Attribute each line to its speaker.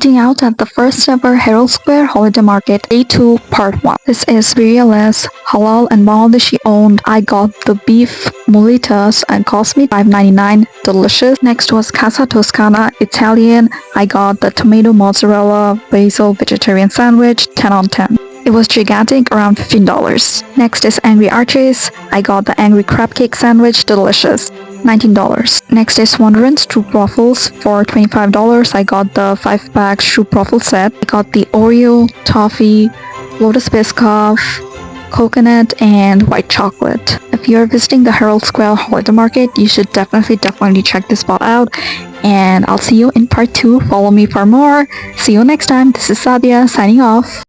Speaker 1: Eating out at the first ever Herald Square Holiday Market, Day 2, Part 1. This is Birria, Halal and Bangladeshi owned. I got the beef Mulitas and cost me $5.99. Delicious. Next was Casa Toscana, Italian. I got the tomato mozzarella basil vegetarian sandwich, 10 on 10. It was gigantic, around $15. Next is Angry Archies. I got the angry crab cake sandwich, delicious. $19. Next is Wonderen Stroopwafels for $25. I got the 5-pack Stroopwafel set. I got the Oreo, Toffee, Lotus Biscoff, coconut, and white chocolate. If you're visiting the Herald Square Holiday Market, you should definitely check this spot out. And I'll see you in part 2. Follow me for more. See you next time. This is Sadia signing off.